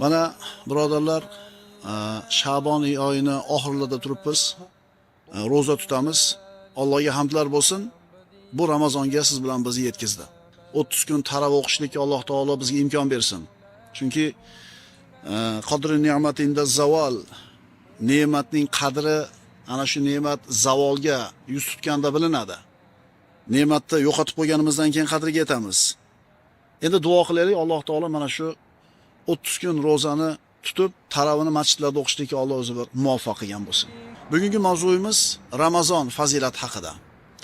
Mana birodarlar, Sha'bon oyini oxirlarida turibmiz. Roza tutamiz. Allohga hamdlar bo'lsin. Bu Ramazonga siz bilan bizni yetkazdi. 30 kun taravih o'qishlikka Alloh taolo bizga imkon bersin. Chunki qadri ne'matinda zavol, ne'matning qadri ana shu ne'mat zavolga yuz tutganda bilinadi. Ne'matni yo'qotib qo'yganimizdan keyin qadriga yetamiz. Endi duo qilaylik, Alloh taolo mana shu 30 kun rozani tutib, taravihni masjidlarda o'qishlikka Alloh o'zi bir muvaffaq qilgan bo'lsin. Bugungi mavzuyimiz Ramazon fazilati haqida.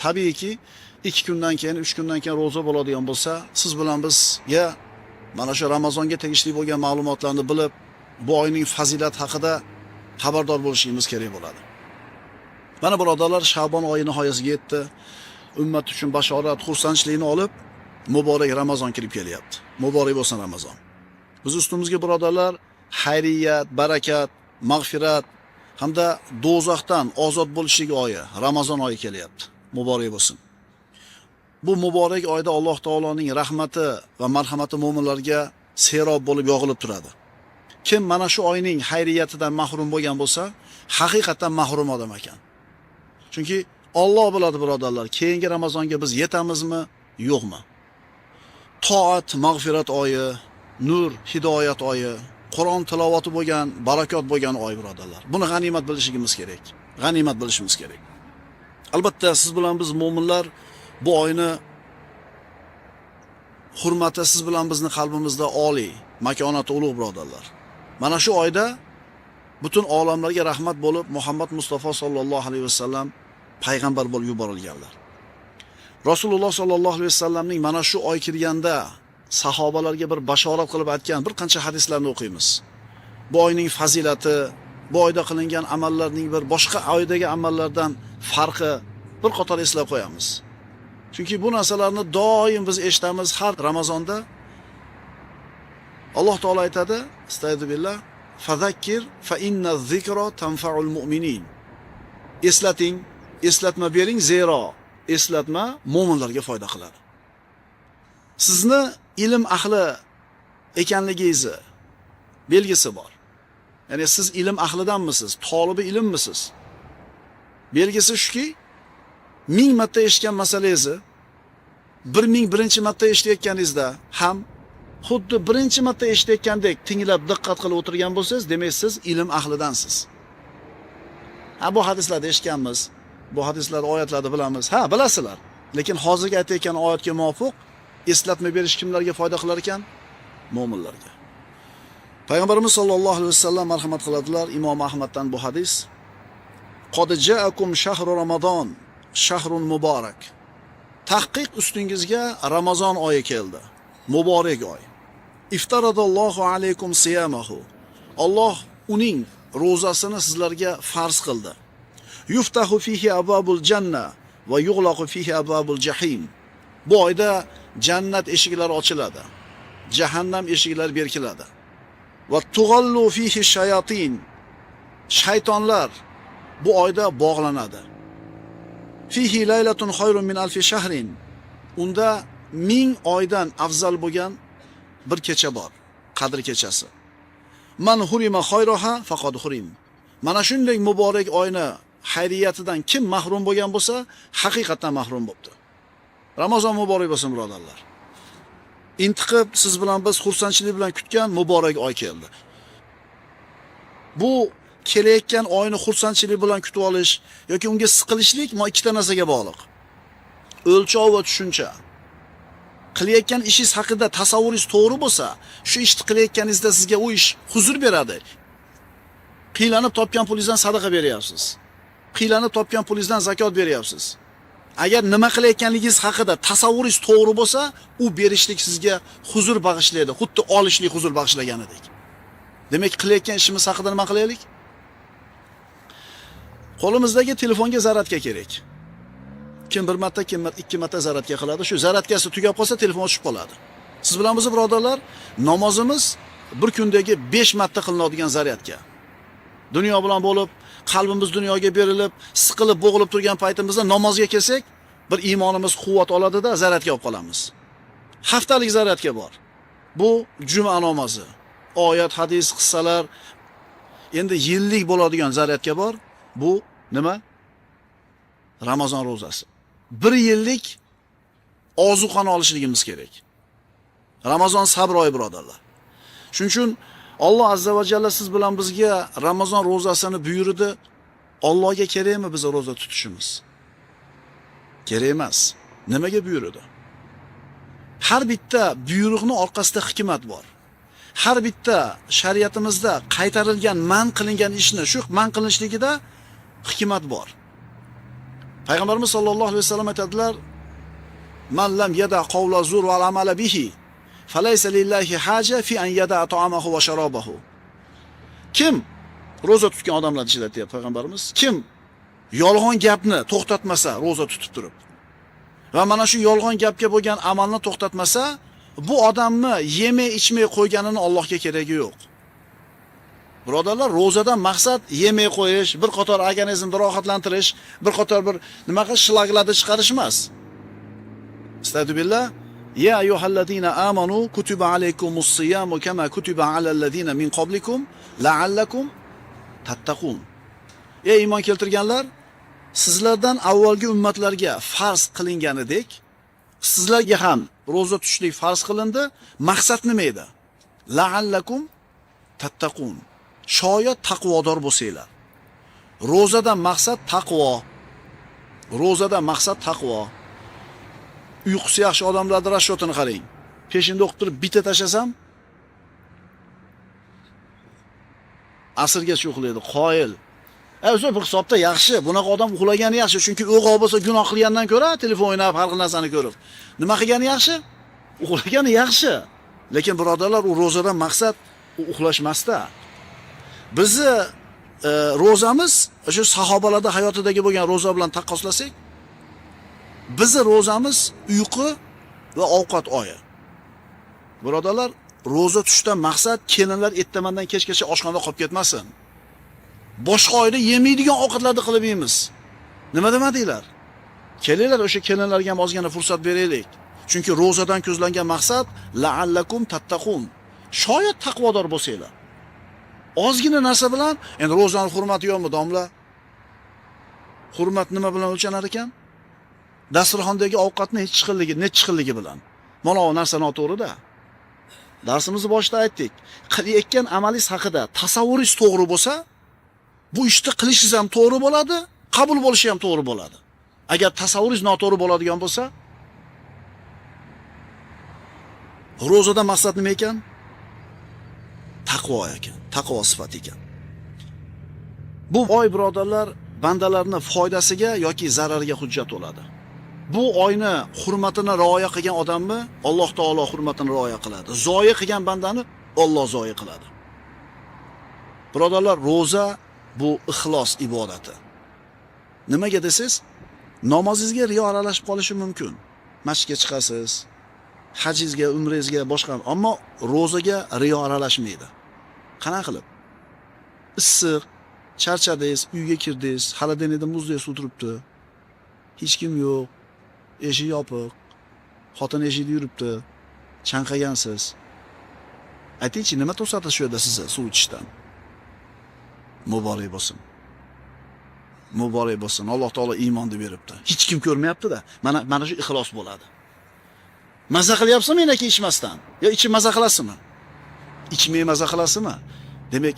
Tabiiyki, 2 kundan keyin, 3 kundan keyin roza bo'ladigan bo'lsa, siz bilan bizga mana shu Ramazonga tegishli bo'lgan ma'lumotlarni bilib, bu oyning fazilati haqida xabardor bo'lishimiz kerak bo'ladi. Mana birodarlar, Sha'bon oyi nihoyasiga yetdi. Ummat uchun bashorat, xursandchilikni olib, muborak Ramazon kirib kelyapti. Muborak bo'lsin Ramazon. Biz ustimizga birodarlar, xayriyat, barakat, mag'firat hamda do'zaxdan ozod bo'lishlik oyi, Ramazon oyi kelyapti. Muborak bo'lsin. Bu muborak oyda Alloh taoloning rahmati va marhamati mu'minlarga serob bo'lib yog'ilib turadi. Kim mana shu oyning xayriyatidan mahrum bo'lgan bo'lsa, haqiqatan mahrum odam ekan. Chunki Alloh biladi birodarlar, keyingi Ramazonga biz yetamizmi, yo'qmi? Toat, mag'firat oyi, nur, hidoyat oyi, Qur'on tilovati bo'lgan, barakot bo'lgan oy birodarlar. Buni g'animat bilishimiz kerak. G'animat bilishimiz kerak. Albatta siz bilan biz mu'minlar bu oyni hurmati siz bilan bizni qalbimizda oliy, makonati ulug' birodarlar. Mana shu oyda butun olamlarga rahmat bo'lib, Muhammad Mustafa sallallohu alayhi vasallam payg'ambar bo'lib yuborilganlar. Rasululloh sallallohu alayhi vasallamning mana shu oy kirganda sahobalarga bir bashorat qilib aytgan bir qancha hadislarni o'qiymiz. Bu oyning fazilati, bu oyda qilingan amallarning bir boshqa oydagi amallardan farqi bir qator eslab qo'yamiz. Chunki bu narsalarni doim biz eshitamiz har Ramazonda. Alloh taolo aytadi, astagfirullah, fazakkir fa inna zikra tanfa'ul mu'minin. Eslating, eslatma bering, zero eslatma mo'minlarga foyda qiladi. Sizni ilm ahli ekanligingizni belgisi bor. Ya'ni siz ilm ahlidanmisiz, tolibi ilmmisiz? Belgisi shuki, 1000 marta eshitgan masalangizni 1001 marta eshitayotganingizda ham xuddi birinchi marta eshitayotgandek tinglab diqqat qilib o'tirgan bo'lsangiz, demak siz ilm ahlidansiz. Bu hadislarda eshitganmiz, bu hadislar oyatlarni bilamiz. Bilasizlar. Lekin hozirgi aytayotgan oyatga muvofiq eslatma berish kimlarga foyda qilar ekan? Mo'minlarga. Payg'ambarimiz sollallohu alayhi vasallam marhamat qiladilar, Imom Ahmaddan bu hadis. Qad ja'akum shahru Ramazon, shahrun muborak. Tahqiq ustingizga Ramazon oyi keldi. Muborak oy. Iftaradallohu alaykum siyamahu. Alloh uning ro'zasini sizlarga farz qildi. Yuftahu fihi abwabul janna va yughlaqu fihi abwabul jahim. Bu oyda jannat eshiklari ochiladi. Jahannam eshiklari berkiladi. Va tughallu fihi shayatin. Shaytonlar bu oyda bog'lanadi. Fihi laylatun khayrun min alfi shahrin. Unda 1000 oydan afzal bo'lgan bir kecha bor, Qadr kechasi. Man hurima khayraha faqad hurim. Mana shunday muborak oyni xayriyatidan kim mahrum bo'lgan bo'lsa, haqiqatan mahrum bo'libdi. Ramazon muborak bo'lsin birodarlar. Intiqib siz bilan biz xursandchilik bilan kutgan muborak oy keldi. Bu kelayotgan oyni xursandchilik bilan kutib olish yoki unga siqilishlik ikkita narsaga bog'liq. O'lchov va tushuncha. Qilayotgan ishingiz haqida tasavvuringiz to'g'ri bo'lsa, shu ishni qilayotganingizda sizga u ish huzur beradi. Qiylanib topgan pulingizdan sadaqa beryapsiz. Qiylanib topgan pulingizdan zakot beryapsiz. Agar nima qilayotganligingiz haqida tasavvuringiz to'g'ri bo'lsa, u berishlik sizga huzur bag'ishlaydi, xuddi olishlik huzur bag'ishlaganidek. Demak, qilayotgan ishimiz haqida nima qilaylik? Qo'limizdagi telefonga zaryadka kerak. Kim bir marta, kim 2 marta zaryadka qiladi. Shu zaryadkasi tugab qolsa telefon o'chib qoladi. Siz bilan biz birodarlar, namozimiz bir kundagi 5 marta qilinadigan zaryadka. Dunyo bilan bo'lib, qalbimiz dunyoga berilib, siqilib, bo'g'ilib turgan paytimizda namozga kelsak, bir iymonimiz quvvat oladida zaryadka olib qolamiz. Haftalik zaryadka bor. Bu juma namozi. oyat, hadis, qissalar. Endi yillik bo'ladigan zaryadga bor. Bu nima? Ramazon ro'zasi. 1 yillik ozuqani olishligimiz kerak. Ramazon sabr oyi birodarlar. Shuning uchun Alloh azza va jalla siz bilan bizga Ramazon ro'zasini buyurdi. Allohga kerakmi biz ro'za tutishimiz? Kerak emas. Nimaga buyurdi? Har bitta buyruqning orqasida hikmat bor. Har bitta shariatimizda qaytarilgan, man qilingan ishni, shu man qilinishligida hikmat bor. Payg'ambarimiz sollallohu alayhi vasallam aytadilar: "Man lam yada qawla zur va amala bihi, falaysa lillahi haja fi an yada ta'amahu va sharabahu." Kim ro'za tutgan odamlar ichida deyapti payg'ambarimiz, kim yolg'on gapni to'xtatmasa ro'za tutib turib va mana shu yolg'on gapga bo'lgan amalni to'xtatmasa, bu odamni yemay ichmay qo'yganini Allohga keragi yo'q. Birodarlar, ro'zadan maqsad yemay qo'yish, bir qator organizmni rohatlantirish, bir qator bir nima qilish, shlaglarni chiqarish emas. Astagfirullah. Ya ayyuhallazina amanu kutiba alaykumus siyamu kama kutiba alal ladina min qablikum la'allakum tattaqun. Ey iymon keltirganlar, sizlardan avvalgi ummatlarga farz qilinganidek, sizlarga ham ro'za tutishlik farz qilindi. Maqsad nima edi? La'allakum tattaqun. Shoyat taqvodor bo'lsanglar. Ro'zadan maqsad taqvo. Ro'zadan maqsad taqvo. Uyqusi yaxshi odamlarning rashodini qarang. Peshinda o'qib turib bitta tashlasam, asrgacha uxlaydi, qoyil. O'zi bir hisobda yaxshi, bunaqa odam uxlagani yaxshi, chunki o'g'il bo'lsa gunoh qilgandan ko'ra telefon o'ynab, har xil narsani ko'rib. Nima qilgani yaxshi? Uxlagani yaxshi. Lekin birodarlar, u ro'zadan maqsad uxlashmasda. Bizni ro'zamiz o'sha sahobalarda hayotidagi bo'lgan ro'za bilan taqqoslasak, bizni ro'zamiz uyqu va ovqat oyi. Birodarlar, ro'za tutishdan maqsad kelinlar ertamandan kechgacha oshxonada qolib ketmasin. Boshqa oyda yemaydigan ovqatlarni qilib yeymiz. Nima demadinglar? Kelinglar o'sha kelinlarga ham ozgina fursat beraylik. Chunki ro'zadan ko'zlangan maqsad la'allakum tattaqun. Shoyat taqvodor bo'lsanglar. Ozgina narsa bilan, endi ro'zaning hurmati yo'qmi, domla? Hurmat nima bilan o'lchanar ekan? Dasturxondagi ovqatni hech chiqilligi bilan. Mana bu narsa noto'g'ri-da. Darsimizni boshida aytdik. Qilayotgan amalingiz haqida tasavvuringiz to'g'ri bo'lsa, bu ishni qilishingiz ham to'g'ri bo'ladi, qabul bo'lishi ham to'g'ri bo'ladi. Agar tasavvuringiz noto'g'ri bo'ladigan bo'lsa, ro'zadan maqsad nima ekan? Taqvo ekan, taqvo sifati ekan. Bu oy birodarlar, bandalarning foydasiga yoki zarariga hujjat bo'ladi. Bu oyni hurmatini rioya qilgan odamni Alloh taolo hurmatini rioya qiladi. Zoyi qilgan bandani Alloh zoyi qiladi. Birodarlar, ro'za bu ixlos ibodati. Nimaga desiz? Namozingizga riyo aralashib qolishi mumkin. Masjidga chiqasiz, hajingizga, umringizga, boshqa, ammo ro'zaga riyo aralashmaydi. Qanaqa qilib? Issiq, charchadingiz, uyga kirdingiz, hali denida muzdek suv turibdi. Hech kim yo'q, eshik yopiq, xotin eshikda yuribdi, chanqagansiz. Aytingchi, nima to'sadi shu yerda sizni suv ichishdan? Muborak bo'lsin. Muborak bo'lsin. Alloh taolo iymonni beribdi. Hech kim ko'rmayapti-da. Mana shu ixlos bo'ladi. Maza qilyapsizmi menaki ichmasdan? Yo ichib maza qilasizmi? Ichmay maza qilasizmi? Demak,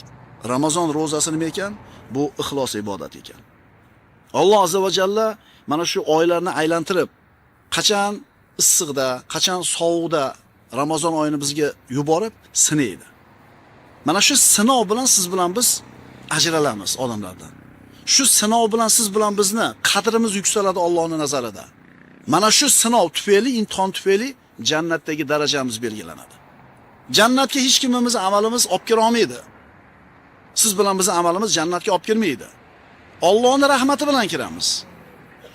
Ramazon ro'zasi nima ekan? Bu ixlos ibodat ekan. Alloh azza va jalla mana shu oylarni aylantirib, qachon issiqda, qachon sovuqda Ramazon oyini bizga yuborib sinaydi. Mana shu sinov bilan siz bilan biz ajralamiz odamlardan. Shu sinov bilan siz bilan bizni qadrimiz yuksaladi Allohning nazarida. Mana shu sinov tufayli, imtihon tufayli jannatdagi darajamiz belgilanadi. Jannatga hech kimimiz amalimiz olib kira olmaydi. Siz bilan bizning amalimiz jannatga olib kirmaydi. Allohning rahmati bilan kiramiz.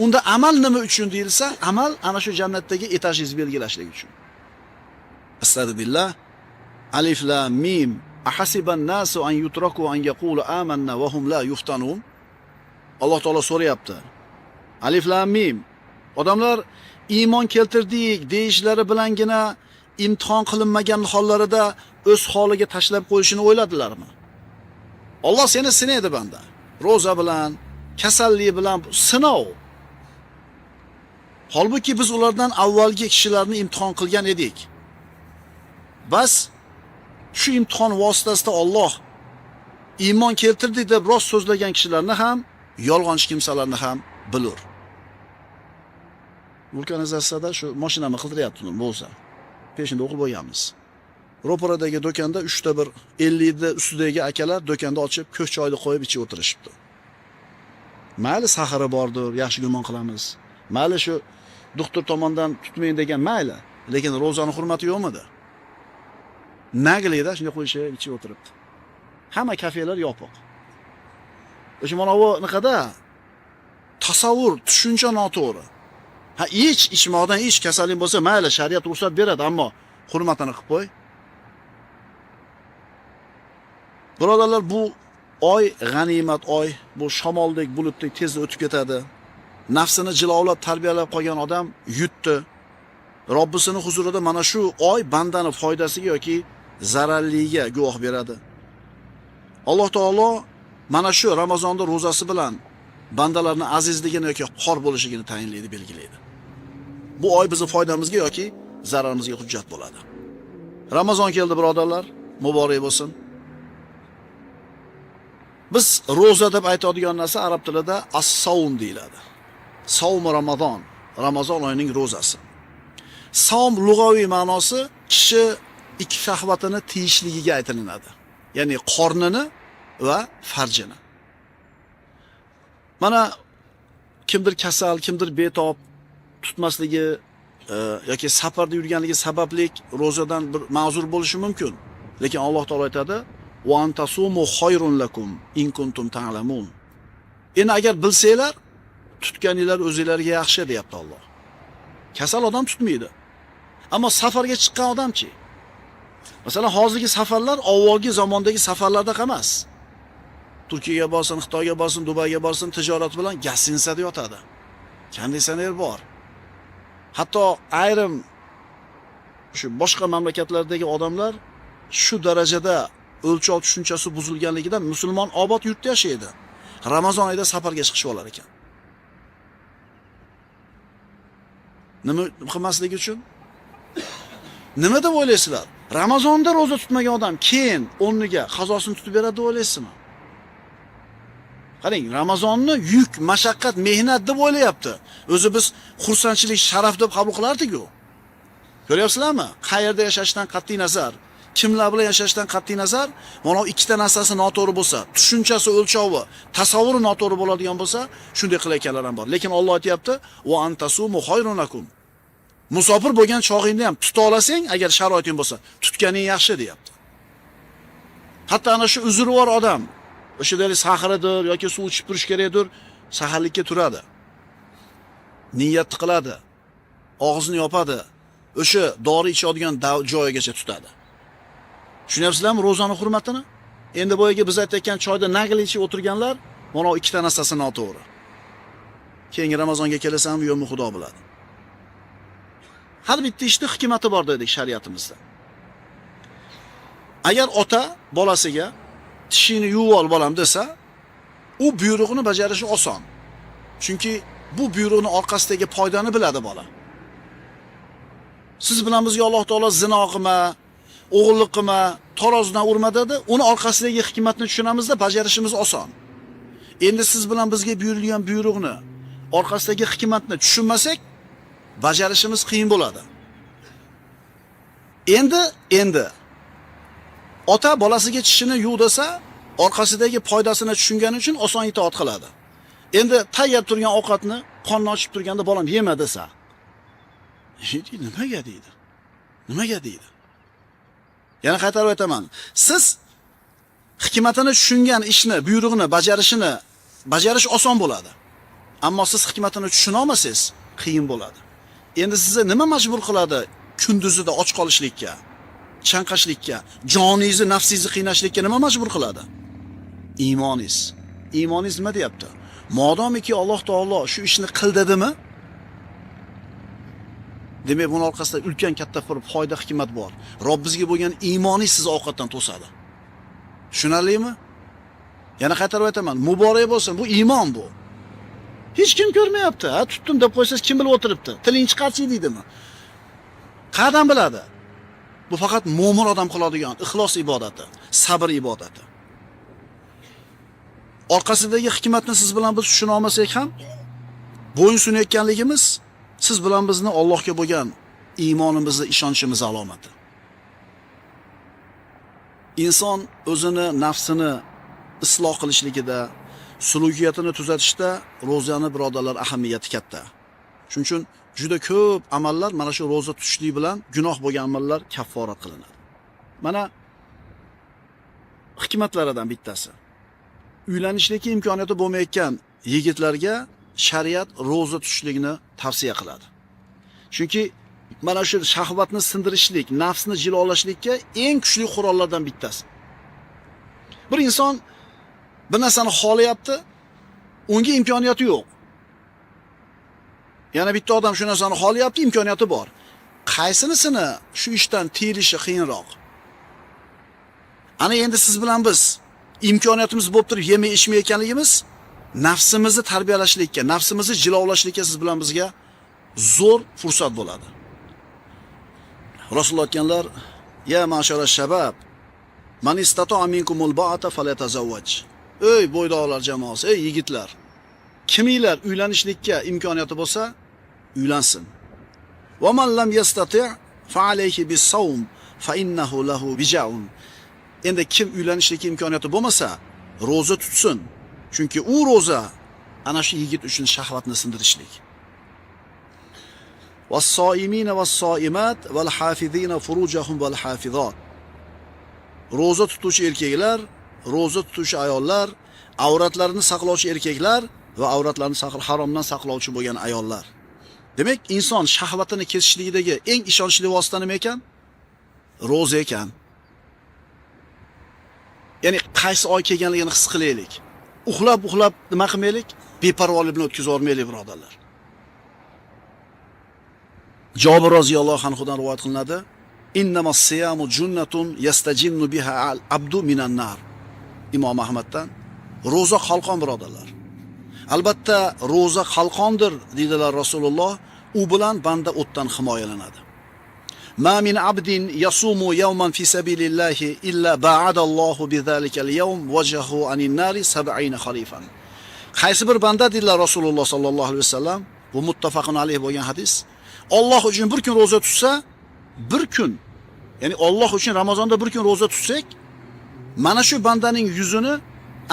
Unda amal nima uchun deyilsa, amal ana shu jannatdagi etajingizni belgilashlik uchun. Astagfirullah. Alif lam mim. Ahasiban nasu an yutraku an yaqulu amanna wa hum la yuftanun. Alloh taolo so'rayapti. Alif lam mim. Odamlar iymon keltirdik deyishlari bilangina imtihon qilinmagan hollarida o'z holiga tashlab qo'yishini o'yladilarmi? Alloh seni sinaydi banda. Roza bilan, kasallik bilan sinov. Holbuki biz ulardan avvalgi kishilarni imtihon qilgan edik. Bas shu imtihon vositasida Alloh iymon keltirdi deb rost so'zlagan kishilarni ham, yolg'onchi kimsalarni ham bilur. Vulkanizatsiyada shu mashinani qildiryapti bo'lsa, peshinda o'qib bo'lganmiz. Ro'paradagi do'konda 3 ta bir 50 da ustidagi akalar do'konda ochib, ko'k choyni qo'yib ichib o'tirishibdi. Mayli sahari bordir, yaxshi gumon qilamiz. Mayli shu doktor tomonidan tutmang degan mayli, lekin ro'zani hurmati yo'qmidi? Nagilikda shunday qo'yishib ichib o'tiribdi. Hamma kafelar yopiq. O'sha mana bu niqada tasavvur, tushuncha noto'g'ri. Ha, ichmoqdan kasallik bo'lsa, mayli shariat ruxsat beradi, ammo hurmatini qilib qo'y. Birodarlar, bu oy g'animat oy, bu shamoldek bulutdek tezda o'tib ketadi. Nafsini jilovlab tarbiyalab qolgan odam yutdi. Robbisini huzurida mana shu oy bandani foydasiga yoki zararligiga guvoh beradi. Alloh taolo mana shu Ramazonda ro'zasi bilan bandalarning azizligini yoki xor bo'lishligini tayinlaydi, belgilaydi. Bu oy bizning foydamizga yoki zararimizga hujjat bo'ladi. Ramazon keldi birodarlar, muborak bo'lsin. Biz ro'za deb aytadigan narsa arab tilida as-savm deyiladi. Savm Ramazon, Ramazon oyining ro'zasi. Savm lug'aviy ma'nosi kishi ikki shahvatini tiyishligiga aytilinadi. Ya'ni qornini va farjini. Mana kimdir kasal, kimdir betob tutmasligi yoki safarda yurganligi sababli ro'zadan bir ma'zur bo'lishi mumkin. Lekin Alloh taolo aytadi: "Va antasumu khayrun lakum in kuntum ta'lamun." Endi agar bilsanglar, tutganinglar o'zingizlarga yaxshi deyapti Alloh. Kasal odam tutmaydi. Ammo safarga chiqqan odamchi? Masalan, hozirgi safarlar avvalgi zamondagi safarlarda emas. Turkiyaga borsin, Xitoyga borsin, Dubayga borsin, tijorat bilan gastinsada yotadi. Konditsioner bor. Hatto ayrim shu boshqa mamlakatlardagi odamlar shu darajada o'lchov tushunchasi buzilganligidan musulmon obod yurtda yashaydi. Ramazon oyida safarga chiqishib olar ekan. Nima qilmasligi uchun? Nima deb o'ylaysizlar? Ramazonda roza tutmagan odam keyin o'rniga qazosini tutib beradi deb o'ylaysizmi? Qarang, Ramazonni yuk, mashaqqat, mehnat deb o'ylayapti. O'zi biz xursandchilik, sharaf deb qabul qilardik-ku. Ko'ryapsizlarmi? Qayerda yashashdan qat'iy nazar, kimlar bilan yashashdan qat'iy nazar, mana ikkita narsasi noto'g'ri bo'lsa, tushunchasi, o'lchovi, tasavvuri noto'g'ri bo'ladigan bo'lsa, shunday qilayotganlar ham bor. Lekin Alloh aytayapti: "Va antasumu khayrun lakum." Musofir bo'lgan chog'ingda ham tuta olasang, agar sharoiting bo'lsa, tutganing yaxshi deyapti. Hatto ana shu uzri bor odam, o'shadagi sahridir yoki suv ichib turish kerakdir, saharlikka turadi. Niyat qiladi. Og'zini yopadi. O'sha dori ichadigan joyigacha tutadi. Tushunyapsizlarmi ro'zani hurmatini? Endi boyaga biz aytayotgan choyda nagli ichib o'tirganlar, mana bu ikkita narsasi noto'g'ri. Keyingi Ramazonga kelasanmi yo'qmi Xudo biladi. Har bitta ishning hikmati bor dedik shariatimizda. Agar ota bolasiga tishini yuvib ol bolam desa, u buyrug'ini bajarishi oson. Chunki bu buyruqning orqasidagi foydani biladi bola. Siz bilan bizga Alloh taolo zino qilma, o'g'illik qilma, tarozidan urma dedi. Uni orqasidagi hikmatni tushunamizda, bajarishimiz oson. Endi siz bilan bizga buyurilgan buyruqni orqasidagi hikmatni tushunmasak, bajarishimiz qiyin bo'ladi. Endi ota bolasiga tishini yuv desa, orqasidagi foydasini tushungani uchun oson itoat qiladi. Endi tayyor turgan ovqatni qonni ochib turganda bolam yema desa, nimaga deydi? Nimaga deydi? Yana qaytarib aytaman. Siz hikmatini tushungan ishni, buyruqni bajarish oson bo'ladi. Ammo siz hikmatini tushuna olmasangiz, qiyin bo'ladi. Endi sizni nima majbur qiladi kunduzida och qolishlikka, chanqashlikka, joningizni, nafsingizni qiynashlikka nima majbur qiladi? Iymoningiz. Iymoningiz nima deyapti? Modomiki Alloh taolo shu ishni qil dedimi? Demak, buning orqasida ulkan katta bir foyda hikmat bor. Robbingizga bo'lgan iymoningiz sizni ovqatdan to'sadi. Tushunarlimi? Yana qaytarib aytaman, muborak bo'lsin, bu iymon bu. Hech kim ko'rmayapti. Ha, tutdim deb qo'ysangiz kim bilib o'tiribdi? Tiling chiqarchi deydimi? Qayerdan biladi? Bu faqat mo'min odam qiladigan ixlos ibodati, sabr ibodati. Orqasidagi hikmatni siz bilan biz tushuna olmasak ham, bo'yin sunayotganligimiz siz bilan bizni Allohga bo'lgan iymonimizni, ishonchimiz alomati. Inson o'zini, nafsini isloh qilishligida, sulukiyatini tuzatishda ro'zani birodarlar ahamiyati katta. Shuning uchun juda ko'p amallar mana shu ro'za tutishlik bilan gunoh bo'lgan amallar kafforat qilinadi. Mana hikmatlaridan bittasi. Uylanishlikka imkoniyati bo'lmayotgan yigitlarga shariat ro'za tutishlikni tavsiya qiladi. Chunki mana shu shahvatni sindirishlik, nafsni jilolashlikka eng kuchli qurollardan bittasi. Bir inson bir narsani xohlayapti, unga imkoniyati yo'q. Yana bitta odam shu narsani xohlayapti, imkoniyati bor. Qaysinisini shu ishdan tiyilishi qiyinroq? Ana endi siz bilan biz imkoniyatimiz bo'lib turib yemay ichmayotganligimiz nafsimizni tarbiyalashlikka, nafsimizni jilovlashlikka siz bilan bizga zo'r fursat bo'ladi. Rasululloh aytganlar: "Ya ma'shara shabab, man istata'a minkumul ba'ata falyatazawwaj." Ey bo'ydoqlar jamoasi, ey yigitlar, kiminglar uylanishlikka imkoniyati bo'lsa, uylansin. "Va man lam yastati' fa alayhi bis-sawm fa innahu lahu bija'un." Endi kim uylanishlikka imkoniyati bo'lmasa, roza tutsin. Chunki u roza ana shu yigit uchun shahvatni sindirishlik. "Was-so'imina was-so'imat wal-hafizina furujahum wal-hafizat." Roza tutuvchi erkaklar, roza tutuvchi ayollar, avratlarini saqlovchi erkaklar va avratlarini haromdan saqlovchi bo'lgan ayollar. Demak, inson shahvatini kesishligidagi eng ishonchli vosita nima ekan? Roza ekan. Ya'ni qaysi oy kelganligini his qilaylik. Uxlab nima qilmaylik? Beparvolik bilan o'tkazib yormaylik, birodarlar. Jabir roziyallohu anhudan rivoyat qilinadi: "Innamas siyamu junnatun yastajinnu biha al-abdu minan nar." Imom Ahmaddan. Roza qalqon, birodarlar. Albatta, roza qalqondir dedilar Rasululloh. U bilan banda o'tdan himoyalanadi. "Ma min abdin yasumu yawman fi sabilillahi illa ba'adallohu bizalika al-yawm wajhahu anin nari 70 khalifan." Qaysi bir banda dedilar Rasululloh sallallohu alayhi vasallam, bu muttafaqun alayh bo'lgan hadis. Alloh uchun bir kun roza tutsa, bir kun, ya'ni Alloh uchun Ramazonda bir kun roza tutsak, mana shu bandaning yuzini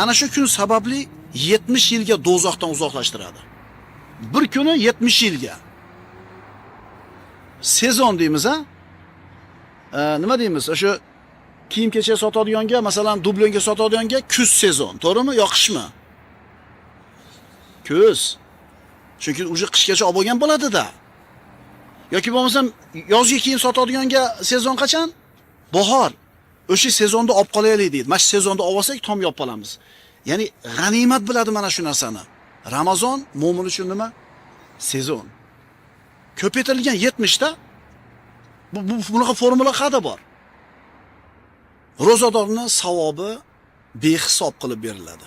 ana shu kun sababli 70 yilga do'zaxdan uzoqlashtiradi. Bir kuni 70 yilga. Sezon deymiz, ha? Nima deymiz? O'sha kiyim-kechak sotadiganga, masalan, dublonga sotadiganga kuz sezon, to'g'rimi? Yo qishmi? Kuz. Chunki uje qishgacha olib bo'lgan bo'ladi-da. Yoki bo'lmasam yozgi kiyim sotadiganga sezon qachon? Bahor. O'sha sezonda olib qolaylik deydi. Mana shu sezonda olsak tom yopib qolamiz. Ya'ni g'animat biladi mana shu narsani. Ramazon mo'min uchun nima? Sezon. Ko'paytirilgan 70 ta. Bunaqa formula qayerda bor? Ro'zadorning savobi behisob qilib beriladi.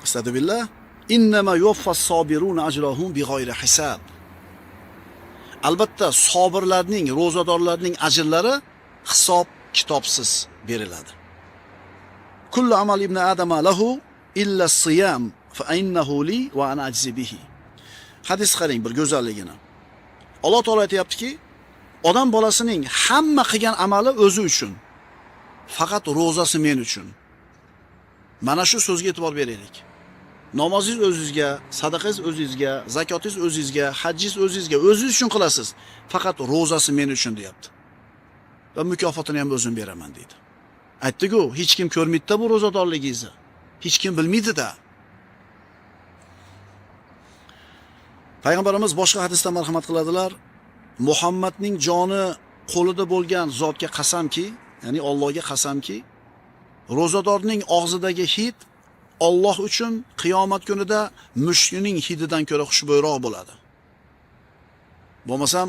Astagfirullah. Innama yuwaffas-sabiruna ajrahum bighayri hisob. Albatta, sabirlarning, ro'zadorlarning ajrlari hisob kitobsiz beriladi. Kullu amal ibn adama lahu illa siyam fa innahu li va ana ajzi bihi. Hadis qarang bir go'zalligini. Alloh taolo aytayaptiki, odam bolasining hamma qilgan amali o'zi uchun. Faqat ro'zasi men uchun. Mana shu so'zga e'tibor beraylik. Namozingiz o'zingizga, sadaqangiz o'zingizga, zakotingiz o'zingizga, hajjingiz o'zingizga, o'zingiz uchun qilasiz. Faqat ro'zasi men uchun deyapti. Va mukofotini ham o'zim beraman deydi. Aytdi-ku, hech kim ko'rmaydi-da bu ro'zadorligingizni. Hech kim bilmaydi-da. Payg'ambarimiz boshqa hadisda marhamat qiladilar. Muhammadning joni qo'lida bo'lgan zotga qasamki, ya'ni Allohga qasamki, ro'zadorning og'zidagi hid Alloh uchun qiyomat kunida mushukning hididan ko'ra xushbo'yroq bo'ladi. Bo'lmasam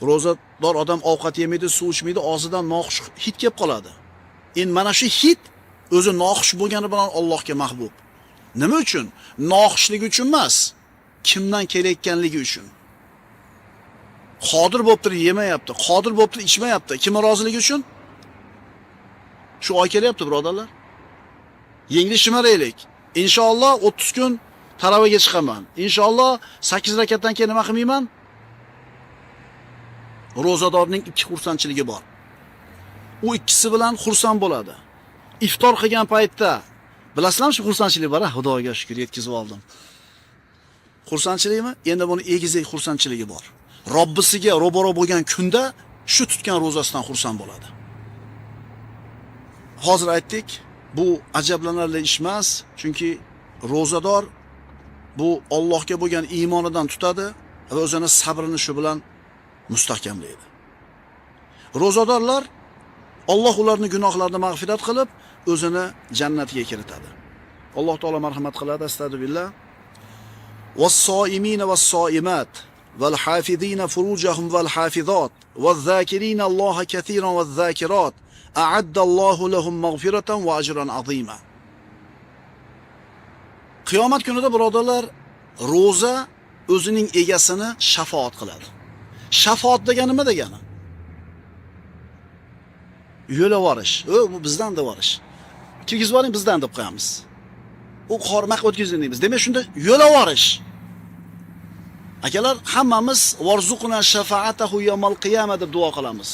Ro'zador odam ovqat yemaydi, suv ichmaydi, og'zidan noxush hid kelib qoladi. Endi mana shu hid o'zi noxush bo'lgani bilan Allohga mahbub. Nima uchun? Noxushligi uchun emas, kimdan kelayotganligi uchun. Qodir bo'lib turib yemayapti, qodir bo'lib turib ichmayapti. Kimning roziligi uchun? Shu oy kelyapti, birodarlar. Yengli shimaraylik. Inshaalloh 30 kun tarovaga chiqaman. Inshaalloh 8 rakatdan keyin nima qilmayman? Ro'zadorning ikki xursandchiligi bor. U ikkisi bilan xursand bo'ladi. Iftor qilgan paytda bilasizlarmi shu xursandchilik bor, Xudoga shukr yetkazib oldim. Xursandchilikmi? Endi buni egizak xursandchiligi bor. Robbisiga ro'baro bo'lgan kunda shu tutgan ro'zasidan xursand bo'ladi. Hozir aytdik, bu ajablanarli ish emas, chunki ro'zador bu Allohga bo'lgan iymonidan tutadi va o'zini sabrini shu bilan mustahkamlaydi. Ro'zadorlar Alloh ularning gunohlarini mag'firat qilib, o'zini jannatiga kiritadi. Alloh taolo marhamat qiladi, astagfirullah. Was-soimina was-soimat wal-hafizina furujahum wal-hafizat waz-zakirina Alloha katiran waz-zakirat a'adda Allohu lahum maghfiratan wa ajran azima. Qiyomat kunida birodarlar, ro'za o'zining egasini shafoat qiladi. Shafoat degani nima degani? Yo'la borish. Bu bizdan da borish. Kirgizib oling, bizdan deb qo'yamiz. U qormaq o'tkazing deymiz. Demak, shunda yo'la borish. Akalar, hammamiz varzuquna shafaatahu yawmal qiyamah deb duo qilamiz.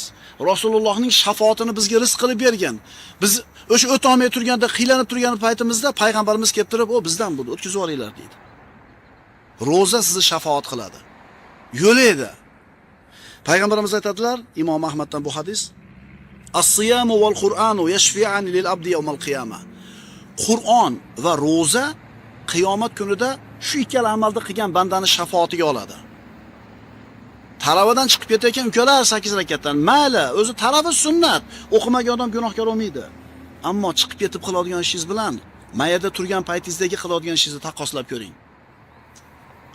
Rasulullohning shafoatini bizga rizq qilib bergan. Biz o'sha o'tolmay turganda, qiylanib turgan paytimizda payg'ambarimiz kelib turib, "O bizdan bo'ldi, o'tkazib olinglar" deydi. Ro'za sizni shafoat qiladi. Yo'laydi. Payg'ambarimiz aytadilar, Imom Ahmaddan bu hadis: "As-siyamu wal Qur'anu yashfi'ani lil abdi yawmal qiyamah." Qur'on va ro'za qiyomat kunida shu ikkala amalni qilgan bandani shafoatiga oladi. Taravadan chiqib ketayotgan ukalar 8 rakatdan, mayli, o'zi taravih sunnat, o'qimagan odam gunohkor bo'lmaydi. Ammo chiqib ketib qiladigan ishingiz bilan mayada turgan paytingizdagi qiladigan ishingizni taqqoslab ko'ring.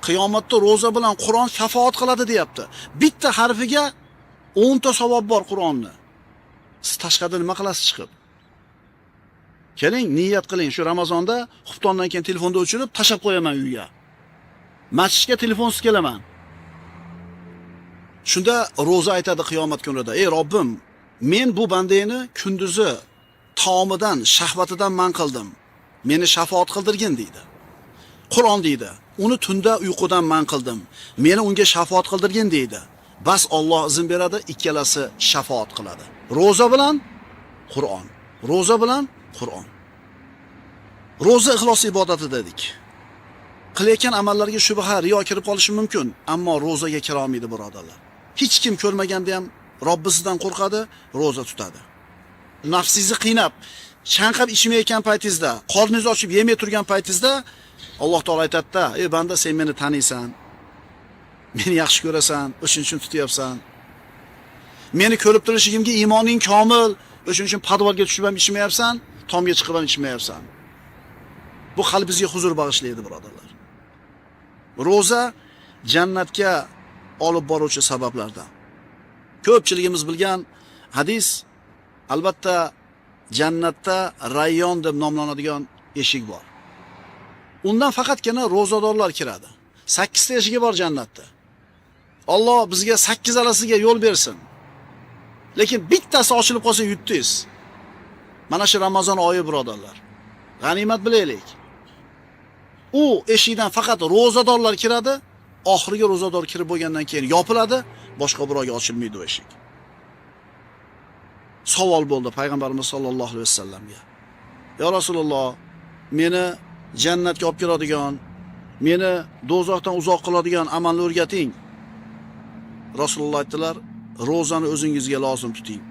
Qiyomatda ro'za bilan Qur'on shafoat qiladi deyapti. Bitta harfiga 10 ta savob bor Qur'onni. Siz tashqarida nima qilasiz chiqib? Keling, niyat qiling, shu Ramazonda xuftondan keyin telefonni o'chirib tashab qo'yaman uyga. Masjidga telefonsiz kelaman. Shunda ro'za aytadi qiyomat kunida: "Ey Robbim, men bu bandani kunduzi taomidan, shahvatidan man qildim. Meni shafoat qildirgin" deydi. Qur'on deydi: "Uni tunda uyqudan man qildim. Meni unga shafoat qildirgin" deydi. Bas Alloh izn beradi, ikkalasi shafoat qiladi. Ro'za bilan Qur'on. Ro'za bilan Qur'on. Ro'za ixlos ibodati dedik. Qilayotgan amallarga shubha, riyo kirib qolishi mumkin, ammo ro'zaga kira olmaydi birodarlar. Hech kim ko'rmaganda ham Robbisidan qo'rqadi, ro'za tutadi. Nafsingizni qiynab, chanqab ichmayotgan paytingizda, qorningizni ochib yemay turgan paytingizda Alloh taolo aytadi-da: "Ey banda, sen meni taniysan. Meni yaxshi ko'rasan, o'shuning uchun tutyapsan. Meni ko'rib turishingimga iymoning komil, o'shuning uchun podvalga tushib ham ichmayapsan, tomga chiqib ham ichmayapsan." Bu qalbingizga huzur bag'ishlaydi, birodarlar. Ro'za jannatga olib boruvchi sabablardan. Ko'pchiligimiz bilgan hadis, albatta jannatda Rayyon deb nomlanadigan eshik bor. Undan faqatgina ro'zadorlar kiradi. 8 ta eshigi bor jannatda. Alloh bizga 8 alasiga yo'l bersin. Lekin bittasi ochilib qolsa yutdingiz. Mana shu Ramazon oyi, birodarlar. G'animat bilaylik. U eshikdan faqat ro'zadorlar kiradi. Oxirgi ro'zador kirib bo'lgandan keyin yopiladi, boshqa birovga ochilmaydi u eshik. Savol bo'ldi payg'ambarimiz sollallohu alayhi vasallamga: "Ya Rasululloh, meni jannatga olib kiradigan, meni do'zaxdan uzoq qiladigan amalni o'rgating." Rasululloh aytdilar: "Ro'zani o'zingizga lozim tuting.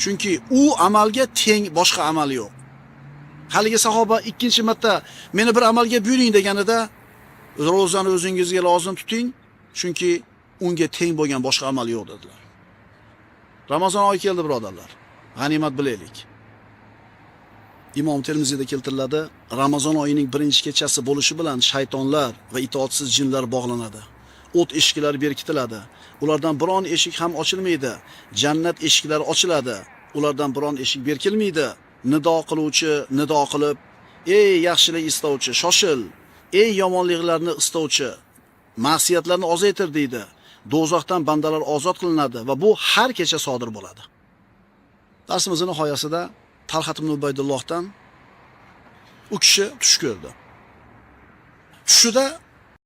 Chunki u amalga teng boshqa amal yo'q." Haligi sahoba ikkinchi marta "Meni bir amalga buyuring" deganida, "Ro'zani o'zingizga lozim tuting, chunki unga teng bo'lgan boshqa amal yo'q" dedilar. Ramazon oyi keldi, birodarlar. G'animat bilaylik. Imom Termiziyda keltiriladi, Ramazon oyining birinchi kechasi bo'lishi bilan shaytonlar va itoatsiz jinlar bog'lanadi. o't eshiklari berkitiladi. Ulardan biron eshik ham ochilmaydi. Jannat eshiklari ochiladi. Ulardan biron eshik berkilmaydi. Nido qiluvchi nido qilib, ey yaxshilik istovchi, shoshil. Ey yomonliklarni istovchi, ma'siyatlarni ozaytir deydi. Do'zaxdan bandalar ozod qilinadi va bu har kecha sodir bo'ladi. Darsimizning nihoyasida Talhat ibn Ubaydullohdan u kishi tush ko'rdi. Tushida